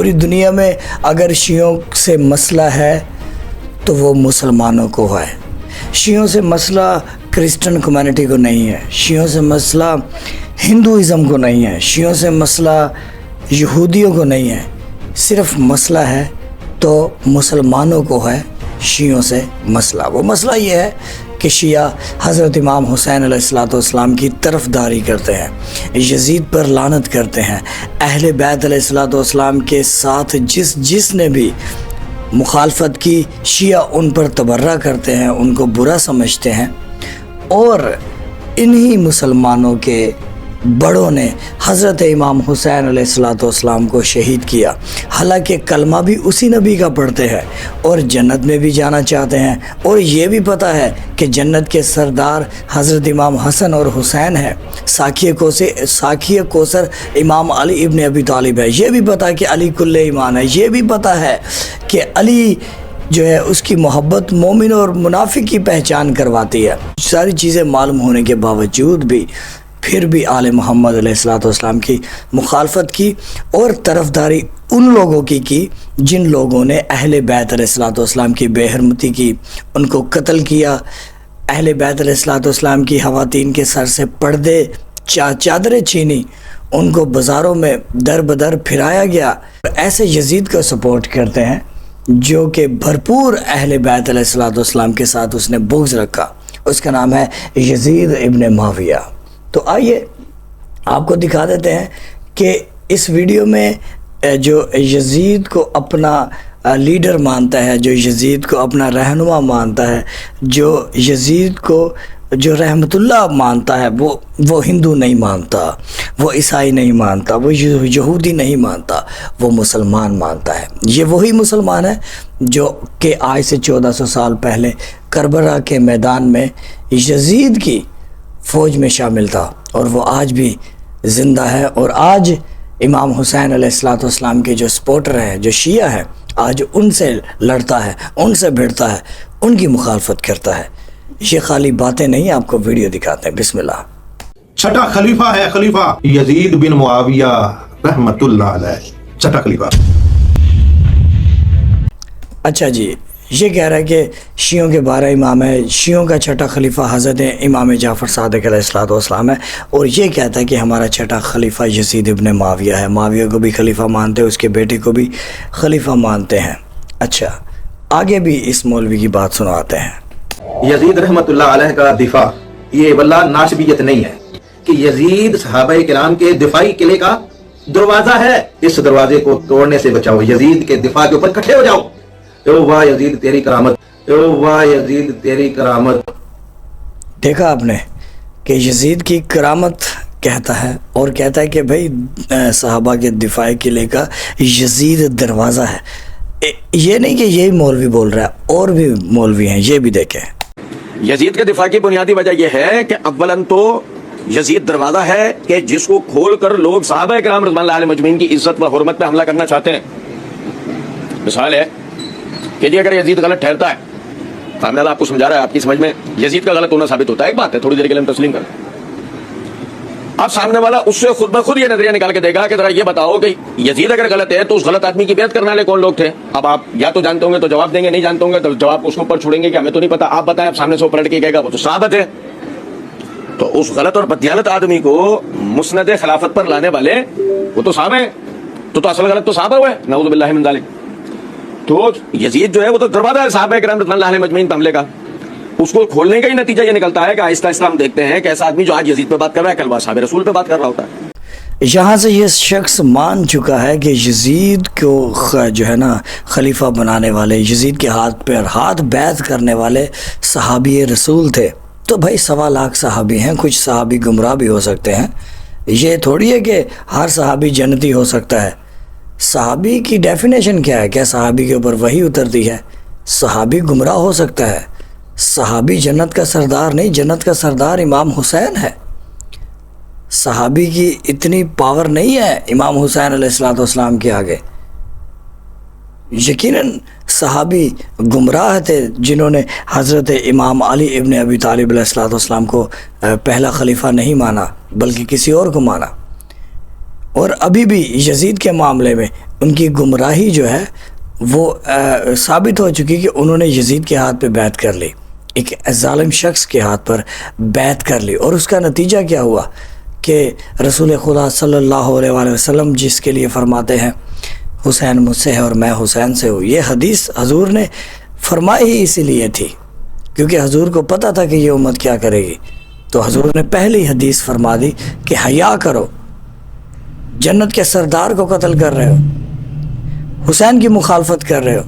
پوری دنیا میں اگر شیعوں سے مسئلہ ہے تو وہ مسلمانوں کو ہے. شیعوں سے مسئلہ کرسچن کمیونٹی کو نہیں ہے، شیعوں سے مسئلہ ہندوازم کو نہیں ہے، شیعوں سے مسئلہ یہودیوں کو نہیں ہے. صرف مسئلہ ہے تو مسلمانوں کو ہے شیعوں سے مسئلہ. وہ مسئلہ یہ ہے کہ شیعہ حضرت امام حسین علیہ السلام کی طرفداری کرتے ہیں، یزید پر لعنت کرتے ہیں. اہل بیت علیہ السلام کے ساتھ جس نے بھی مخالفت کی، شیعہ ان پر تبرہ کرتے ہیں، ان کو برا سمجھتے ہیں. اور انہی مسلمانوں کے بڑوں نے حضرت امام حسین علیہ السلام کو شہید کیا، حالانکہ کلمہ بھی اسی نبی کا پڑھتے ہیں اور جنت میں بھی جانا چاہتے ہیں. اور یہ بھی پتہ ہے کہ جنت کے سردار حضرت امام حسن اور حسین ہے. ساکھیہ کوثر امام علی ابن ابی طالب ہے. یہ بھی پتہ ہے کہ علی کل ایمان ہے. یہ بھی پتہ ہے کہ علی جو ہے اس کی محبت مومن اور منافق کی پہچان کرواتی ہے. ساری چیزیں معلوم ہونے کے باوجود بھی پھر بھی آل محمد علیہ السلام کی مخالفت کی اور طرفداری ان لوگوں کی جن لوگوں نے اہل بیت علیہ السلام کی بے حرمتی کی، ان کو قتل کیا. اہل بیت علیہ السلام کی خواتین کے سر سے پردے چادریں چھینی، ان کو بازاروں میں در بدر پھرایا گیا. ایسے یزید کو سپورٹ کرتے ہیں جو کہ بھرپور اہل بیت علیہ السلام کے ساتھ اس نے بغض رکھا. اس کا نام ہے یزید ابن معاویہ. تو آئیے آپ کو دکھا دیتے ہیں کہ اس ویڈیو میں جو یزید کو اپنا لیڈر مانتا ہے، جو یزید کو اپنا رہنما مانتا ہے، جو یزید کو جو رحمت اللہ مانتا ہے، وہ ہندو نہیں مانتا، وہ عیسائی نہیں مانتا، وہ یہودی نہیں مانتا، وہ مسلمان مانتا ہے. یہ وہی مسلمان ہے جو کہ آج سے 1400 سال پہلے کربلا کے میدان میں یزید کی فوج میں شامل تھا، اور وہ آج بھی زندہ ہے. اور آج امام حسین علیہ السلام کے جو سپورٹر ہیں، جو شیعہ ہیں، آج ان سے لڑتا ہے، ان سے بھیڑتا ہے، ان کی مخالفت کرتا ہے. یہ خالی باتیں نہیں، آپ کو ویڈیو دکھاتے ہیں. بسم اللہ. چھٹا خلیفہ ہے خلیفہ یزید بن معاویہ رحمت اللہ علیہ، چھٹا خلیفہ. اچھا جی، یہ کہہ رہا ہے کہ شیعوں کے 12 امام ہے، شیعوں کا چھٹا خلیفہ حضرت امام جعفر صادق علیہ السلام ہے. اور یہ کہتا ہے کہ ہمارا چھٹا خلیفہ یزید ابن معاویہ ہے. معاویہ کو بھی خلیفہ مانتے ہیں، اس کے بیٹے کو بھی خلیفہ مانتے ہیں. اچھا، آگے بھی اس مولوی کی بات سناتے ہیں. یزید رحمت اللہ علیہ کا دفاع یہ واللہ ناسبیت نہیں ہے کہ یزید صحابہ کرام کے دفاعی قلعے کا دروازہ ہے. اس دروازے کو توڑنے سے بچاؤ، یزید کے دفاع کے اوپر کٹھے ہو جاؤ. او واہ یزید تیری کرامت، او واہ یزید تیری کرامت. دیکھا آپ نے کہ یزید کی کرامت کہتا ہے، اور کہتا ہے کہ بھائی صحابہ کے دفاع قلعے کا یزید دروازہ ہے. یہ نہیں کہ یہی مولوی بول رہا ہے، اور بھی مولوی ہیں، یہ بھی دیکھیں. یزید کے دفاع کی بنیادی وجہ یہ ہے کہ اولاً تو یزید دروازہ ہے کہ جس کو کھول کر لوگ صحابہ کرام رضوان اللہ علیہ مجمعین کی عزت و حرمت پہ حملہ کرنا چاہتے ہیں. مثال ہے کہ جی اگر یزید غلط ٹھہرتا ہے، کامیاب آپ کو سمجھا رہا ہے، آپ کی سمجھ میں یزید کا غلط ہونا ثابت ہوتا ہے، ایک بات ہے، تھوڑی دیر کے لیے ہم تسلیم کریں. اب سامنے والا اس سے خود بخود یہ نظریہ نکال کے دے گا کہ ذرا یہ بتاؤ کہ یزید اگر غلط ہے تو اس غلط آدمی کی بیعت کرنے والے کون لوگ تھے؟ اب آپ یا تو جانتے ہوں گے تو جواب دیں گے، نہیں جانتے ہوں گے تو جواب اس کو اوپر چھوڑیں گے کہ ہمیں تو نہیں پتا. آپ بتائیں، آپ سامنے سے پلٹ کے کہے گا وہ تو صحابہ ہے. تو اس غلط اور بددیانت آدمی کو مسند خلافت پر لانے والے وہ تو صحابہ ہیں، تو اصل غلط تو صحابہ ہوئے، نعوذ باللہ من ذلک. تو یزید جو ہے وہ تو دروازہ ہے صحابہ کرام رضوان اللہ علیہ مجمعین پر حملے کا. اس کو کھولنے کا ہی نتیجہ یہ نکلتا ہے کہ آہستہ آہستہ ہم دیکھتے ہیں کہ ایسا آدمی جو آج یزید پہ بات کر رہا ہے کل وہ صحابہ رسول پہ بات کر رہا ہوتا ہے. یہاں سے یہ شخص مان چکا ہے کہ یزید کو جو ہے نا خلیفہ بنانے والے، یزید کے ہاتھ پر ہاتھ بیعت کرنے والے صحابی رسول تھے. تو بھائی 1.25 لاکھ صحابی ہیں، کچھ صحابی گمراہ بھی ہو سکتے ہیں. یہ تھوڑی ہے کہ ہر صحابی جنتی ہو سکتا ہے. صحابی کی ڈیفینیشن کیا ہے؟ کیا صحابی کے اوپر وحی اترتی ہے؟ صحابی گمراہ ہو سکتا ہے. صحابی جنت کا سردار نہیں، جنت کا سردار امام حسین ہے. صحابی کی اتنی پاور نہیں ہے امام حسین علیہ السلام کے آگے. یقیناً صحابی گمراہ تھے جنہوں نے حضرت امام علی ابن ابی طالب علیہ السلام کو پہلا خلیفہ نہیں مانا بلکہ کسی اور کو مانا. اور ابھی بھی یزید کے معاملے میں ان کی گمراہی جو ہے وہ ثابت ہو چکی کہ انہوں نے یزید کے ہاتھ پہ بیعت کر لی، ایک ظالم شخص کے ہاتھ پر بیعت کر لی، اور اس کا نتیجہ کیا ہوا کہ رسول خدا صلی اللہ علیہ وآلہ وسلم جس کے لیے فرماتے ہیں حسین مجھ سے ہے اور میں حسین سے ہوں، یہ حدیث حضور نے فرمائی ہی اسی لیے تھی کیونکہ حضور کو پتہ تھا کہ یہ امت کیا کرے گی، تو حضور نے پہلی حدیث فرما دی کہ حیا کرو، جنت کے سردار کو قتل کر رہے ہو، حسین کی مخالفت کر رہے ہو۔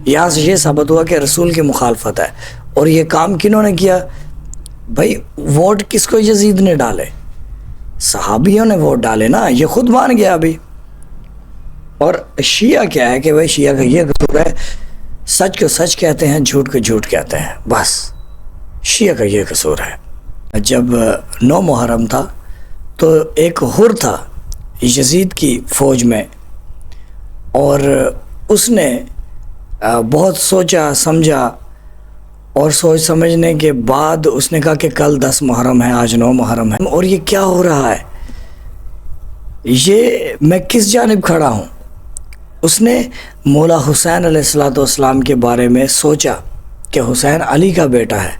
یہاں سے یہ ثابت ہوا کہ رسول کی مخالفت ہے، اور یہ کام کنہوں نے کیا؟ بھائی ووٹ کس کو یزید نے ڈالے؟ صحابیوں نے ووٹ ڈالے نا، یہ خود مان گیا ابھی۔ اور شیعہ کیا ہے کہ بھائی شیعہ کا یہ قصور ہے، سچ کو سچ کہتے ہیں، جھوٹ کو جھوٹ کہتے ہیں، بس شیعہ کا یہ قصور ہے۔ جب 9 محرم تھا تو ایک حر تھا یزید کی فوج میں، اور اس نے بہت سوچا سمجھا، اور سوچ سمجھنے کے بعد اس نے کہا کہ کل 10 محرم ہے، آج 9 محرم ہے، اور یہ کیا ہو رہا ہے، یہ میں کس جانب کھڑا ہوں؟ اس نے مولا حسین علیہ السلام کے بارے میں سوچا کہ حسین علی کا بیٹا ہے،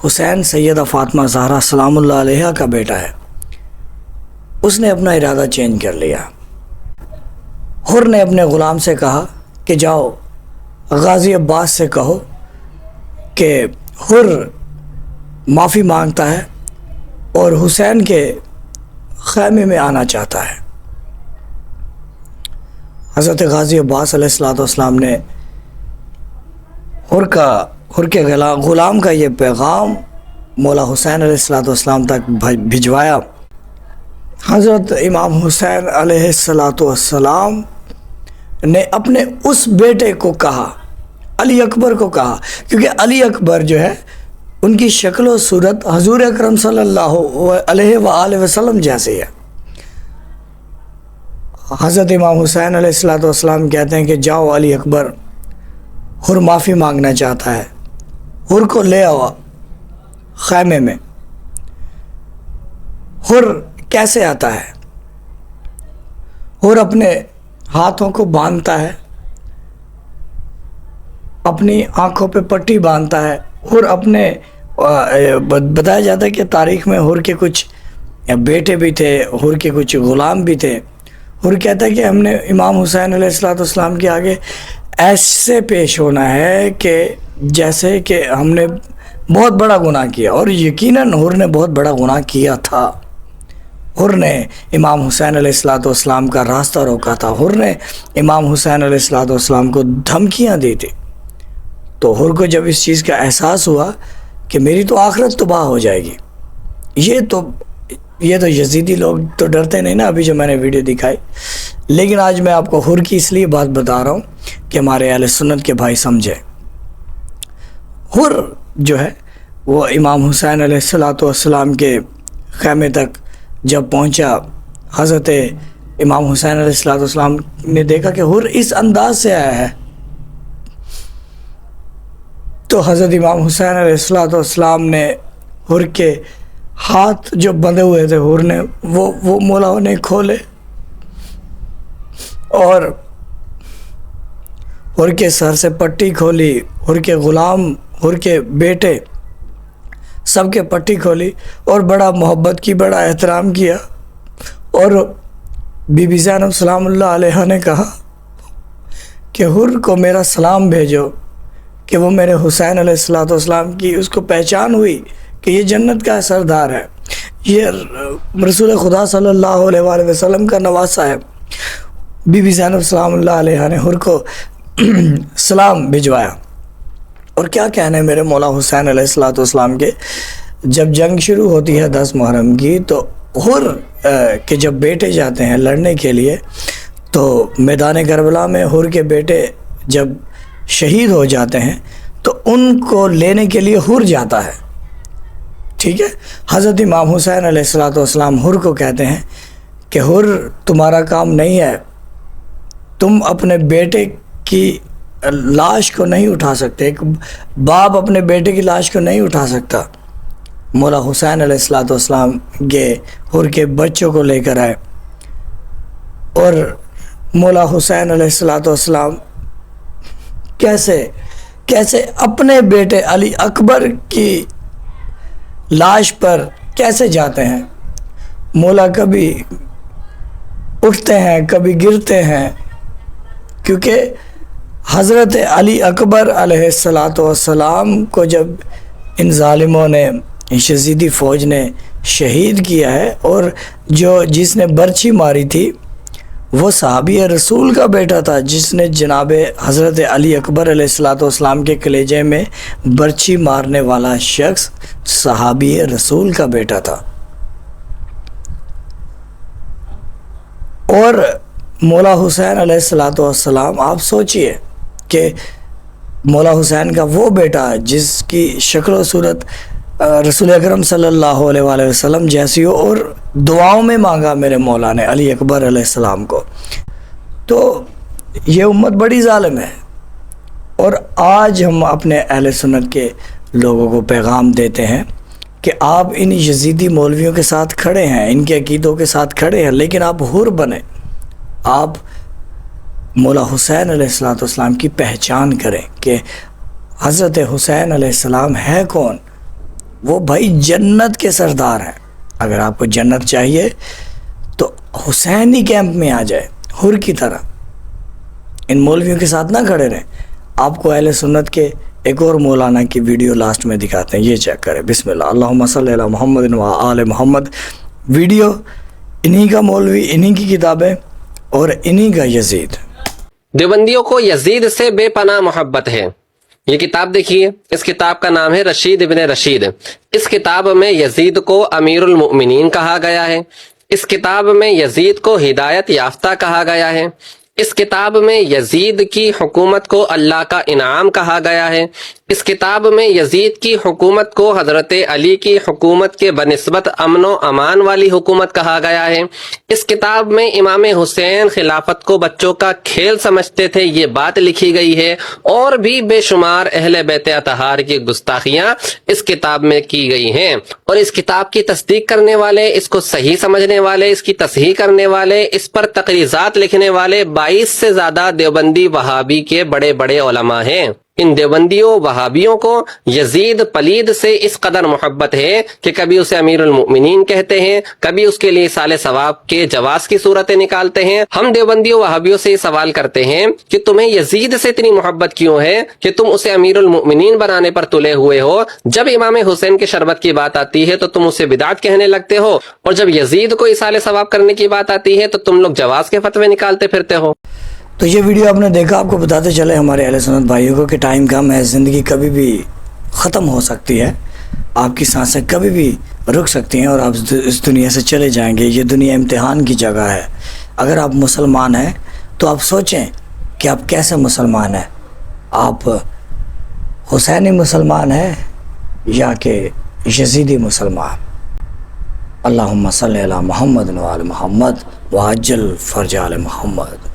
حسین سیدہ فاطمہ زہرا سلام اللہ علیہا کا بیٹا ہے۔ اس نے اپنا ارادہ چینج کر لیا۔ حر نے اپنے غلام سے کہا کہ جاؤ غازی عباس سے کہو کہ حر معافی مانگتا ہے اور حسین کے خیمے میں آنا چاہتا ہے۔ حضرت غازی عباس علیہ السلام نے حر کے غلام کا یہ پیغام مولا حسین علیہ السلام تک بھجوایا۔ حضرت امام حسین علیہ السلام نے اپنے اس بیٹے کو کہا، علی اکبر کو کہا، کیونکہ علی اکبر جو ہے ان کی شکل و صورت حضور اکرم صلی اللہ علیہ وآلہ وسلم جیسی ہے۔ حضرت امام حسین علیہ السلام کہتے ہیں کہ جاؤ علی اکبر، حر معافی مانگنا چاہتا ہے، حر کو لے آؤ خیمے میں۔ حر کیسے آتا ہے؟ حر اپنے ہاتھوں کو باندھتا ہے، اپنی آنکھوں پہ پٹی باندھتا ہے۔ حر اپنے بتایا جاتا ہے کہ تاریخ میں حر کے کچھ بیٹے بھی تھے، حر کے کچھ غلام بھی تھے۔ حر کہتا ہے کہ ہم نے امام حسین علیہ السلام کے آگے ایسے پیش ہونا ہے کہ جیسے کہ ہم نے بہت بڑا گناہ کیا، اور یقیناً حر نے بہت بڑا گناہ کیا تھا۔ حر نے امام حسین علیہ السلام کا راستہ روکا تھا، حر نے امام حسین علیہ السلام کو دھمکیاں دی تھی۔ تو حر کو جب اس چیز کا احساس ہوا کہ میری تو آخرت تباہ ہو جائے گی، یہ تو یزیدی لوگ تو ڈرتے نہیں نا، ابھی جو میں نے ویڈیو دکھائی، لیکن آج میں آپ کو حر کی اس لیے بات بتا رہا ہوں کہ ہمارے اہل سنت کے بھائی سمجھے۔ حر جو ہے وہ امام حسین علیہ السلام کے خیمے تک جب پہنچا، حضرت امام حسین علیہ السلام نے دیکھا کہ حر اس انداز سے آیا ہے، تو حضرت امام حسین علیہ السلام نے حر کے ہاتھ جو بندھے ہوئے تھے حر نے وہ مولا نے کھولے، اور حر کے سر سے پٹی کھولی، حر کے غلام، حر کے بیٹے سب کے پٹی کھولی، اور بڑا محبت کی، بڑا احترام کیا۔ اور بی بی زینب سلام اللہ علیہ نے کہا کہ حر کو میرا سلام بھیجو کہ وہ میرے حسین علیہ السلام کی اس کو پہچان ہوئی کہ یہ جنت کا سردار ہے، یہ رسول خدا صلی اللہ علیہ وآلہ وسلم کا نواسا ہے۔ بی بی زینب سلام اللہ علیہ نے حر کو سلام بھجوایا۔ اور کیا کہنے میرے مولا حسین علیہ السلام کے، جب جنگ شروع ہوتی ہے 10 محرم کی، تو حر کے جب بیٹے جاتے ہیں لڑنے کے لیے، تو میدان کربلا میں حر کے بیٹے جب شہید ہو جاتے ہیں تو ان کو لینے کے لیے حر جاتا ہے، ٹھیک ہے۔ حضرت امام حسین علیہ السلام حر کو کہتے ہیں کہ حر تمہارا کام نہیں ہے، تم اپنے بیٹے کی لاش کو نہیں اٹھا سکتے، ایک باپ اپنے بیٹے کی لاش کو نہیں اٹھا سکتا۔ مولا حسین علیہ السلام گئے، حر کے بچوں کو لے کر آئے، اور مولا حسین علیہ السلام کیسے اپنے بیٹے علی اکبر کی لاش پر کیسے جاتے ہیں. مولا کبھی اٹھتے ہیں کبھی گرتے ہیں، کیونکہ حضرت علی اکبر علیہ السلام کو جب ان ظالموں نے، یزیدی فوج نے شہید کیا ہے، اور جس نے برچھی ماری تھی وہ صحابی رسول کا بیٹا تھا، جس نے جناب حضرت علی اکبر علیہ السلام کے کلیجے میں برچھی مارنے والا شخص صحابی رسول کا بیٹا تھا. اور مولا حسین علیہ السلام، آپ سوچئے کہ مولا حسین کا وہ بیٹا جس کی شکل و صورت رسول اکرم صلی اللہ علیہ وآلہ وسلم جیسی ہو، اور دعاؤں میں مانگا میرے مولا نے علی اکبر علیہ السلام کو. تو یہ امت بڑی ظالم ہے. اور آج ہم اپنے اہل سنت کے لوگوں کو پیغام دیتے ہیں کہ آپ ان یزیدی مولویوں کے ساتھ کھڑے ہیں، ان کے عقیدوں کے ساتھ کھڑے ہیں، لیکن آپ حر بنیں. آپ مولا حسین علیہ السلام کی پہچان کریں کہ حضرت حسین علیہ السلام ہے کون. وہ بھائی جنت کے سردار ہیں. اگر آپ کو جنت چاہیے تو حسینی کیمپ میں آ جائے حر کی طرح. ان مولویوں کے ساتھ نہ کھڑے رہیں. آپ کو اہل سنت کے ایک اور مولانا کی ویڈیو لاسٹ میں دکھاتے ہیں، یہ چیک کریں. بسم اللہ، اللہم صلی علی محمد و آل محمد. ویڈیو انہی کا مولوی، انہی کی کتابیں اور انہی کا یزید. دیوبندیوں کو یزید سے بے پناہ محبت ہے. یہ کتاب دیکھیے، اس کتاب کا نام ہے رشید ابن رشید. اس کتاب میں یزید کو امیر المؤمنین کہا گیا ہے. اس کتاب میں یزید کو ہدایت یافتہ کہا گیا ہے. اس کتاب میں یزید کی حکومت کو اللہ کا انعام کہا گیا ہے. اس کتاب میں یزید کی حکومت کو حضرت علی کی حکومت کے بنسبت امن و امان والی حکومت کہا گیا ہے. اس کتاب میں امام حسین خلافت کو بچوں کا کھیل سمجھتے تھے، یہ بات لکھی گئی ہے. اور بھی بے شمار اہل بیت اطہار کی گستاخیاں اس کتاب میں کی گئی ہیں. اور اس کتاب کی تصدیق کرنے والے، اس کو صحیح سمجھنے والے، اس کی تصحیح کرنے والے، اس پر تقریضات لکھنے والے 22 سے زیادہ دیوبندی وہابی کے بڑے بڑے علماء ہیں. ان دیوبندیوں وہابیوں کو یزید پلید سے اس قدر محبت ہے کہ کبھی اسے امیر المؤمنین کہتے ہیں، کبھی اس کے لیے سال ثواب کے جواز کی صورتیں نکالتے ہیں. ہم دیوبندیوں وہابیوں سے یہ سوال کرتے ہیں کہ تمہیں یزید سے اتنی محبت کیوں ہے کہ تم اسے امیر المؤمنین بنانے پر تلے ہوئے ہو؟ جب امام حسین کے شربت کی بات آتی ہے تو تم اسے بدعت کہنے لگتے ہو، اور جب یزید کو اصال ثواب کرنے کی بات آتی ہے تو تم لوگ جواز کے فتوے نکالتے پھرتے ہو. تو یہ ویڈیو آپ نے دیکھا، آپ کو بتاتے چلے ہمارے اہل سنت بھائیوں کو کہ ٹائم کم ہے، زندگی کبھی بھی ختم ہو سکتی ہے، آپ کی سانسیں کبھی بھی رک سکتی ہیں اور آپ اس دنیا سے چلے جائیں گے. یہ دنیا امتحان کی جگہ ہے. اگر آپ مسلمان ہیں تو آپ سوچیں کہ آپ کیسے مسلمان ہیں. آپ حسینی مسلمان ہیں یا کہ یزیدی مسلمان. اللہم صلی علی محمد و آل محمد وعجل فرج آل محمد.